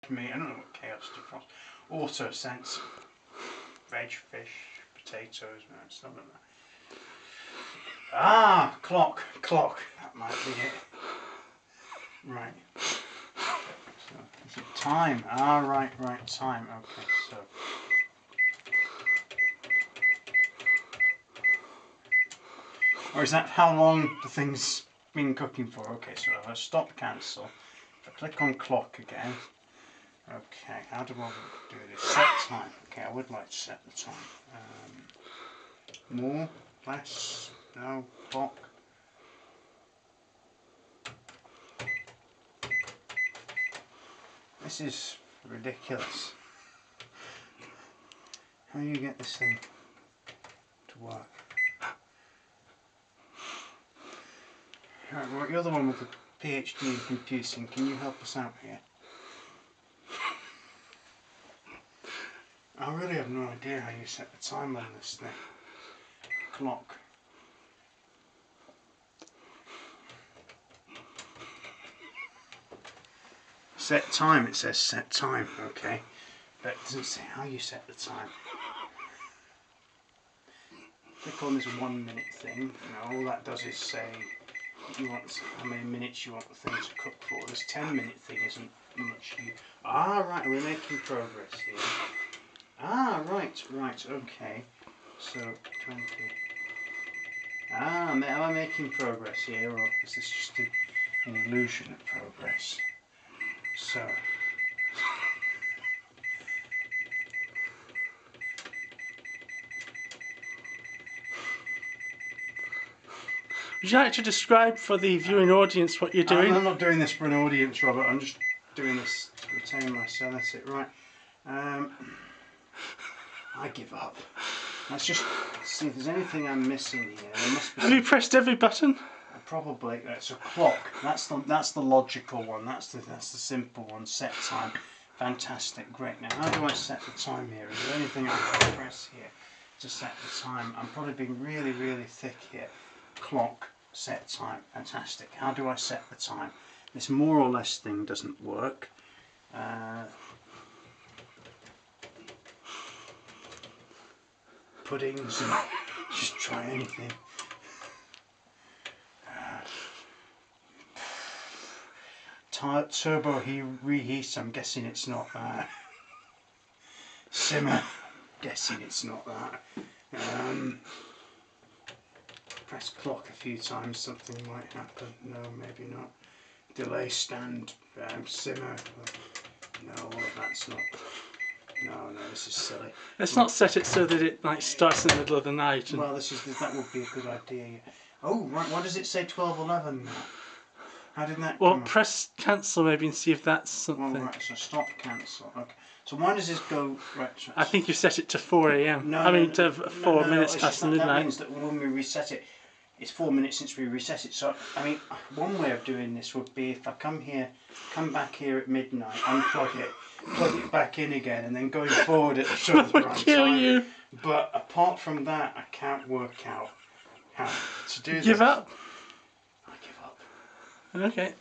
me. I don't know what chaos defrost. Auto sense. Veg, fish, potatoes. No, it's not like that. Ah, clock. That might be it. Right. So, is it time? Ah, right, time. Okay, so. Or is that how long the thing's been cooking for? Okay, so if I stop cancel, if I click on clock again. Okay, how do I do this? Set time. Okay, I would like to set the time. More, less, no, clock. This is ridiculous. How do you get this thing to work? Right, well, you're the one with the PhD in computing. Can you help us out here? I really have no idea how you set the time on this thing. Clock. Set time, it says set time, okay. But it doesn't say how you set the time. Click on this 1 minute thing. All that does is say you want how many minutes you want the thing to cook for. This 10-minute thing isn't much use. Ah, right, we're making progress here. Ah, right, okay. So 20. Ah, am I making progress here, or is this just an illusion of progress? So. Would you like to describe for the viewing audience what you're doing? I'm not doing this for an audience, Robert. I'm just doing this to retain my sanity. Right. I give up. Let's just see if there's anything I'm missing here. There must be. Have you pressed every button? Probably. It's a clock. That's the logical one. That's the simple one. Set time. Fantastic. Great. Now, how do I set the time here? Is there anything I can press here to set the time? I'm probably being really, really thick here. Clock. Set time. Fantastic. How do I set the time? This more or less thing doesn't work. Puddings and just try anything. Turbo reheat, I'm guessing it's not that. Simmer, guessing it's not that. Press clock a few times, something might happen. No, maybe not. Delay stand, simmer. No, all of that's not. No, this is silly. Let's not set it so that it starts in the middle of the night. Well, that would be a good idea. Oh, right. Why does it say 12:11 now? How did that come up? Press cancel maybe and see if that's something. Oh, right, so stop cancel. Okay. So why does this go... Right, I think you set it to 4 AM. To 4 minutes past midnight. That means that when we reset it, it's 4 minutes since we reset it. So, I mean, one way of doing this would be if I come back here at midnight, unplug it, plug it back in again, and then going forward at the sort of right time. You. But apart from that, I can't work out how to do this. Give up? I give up. Okay.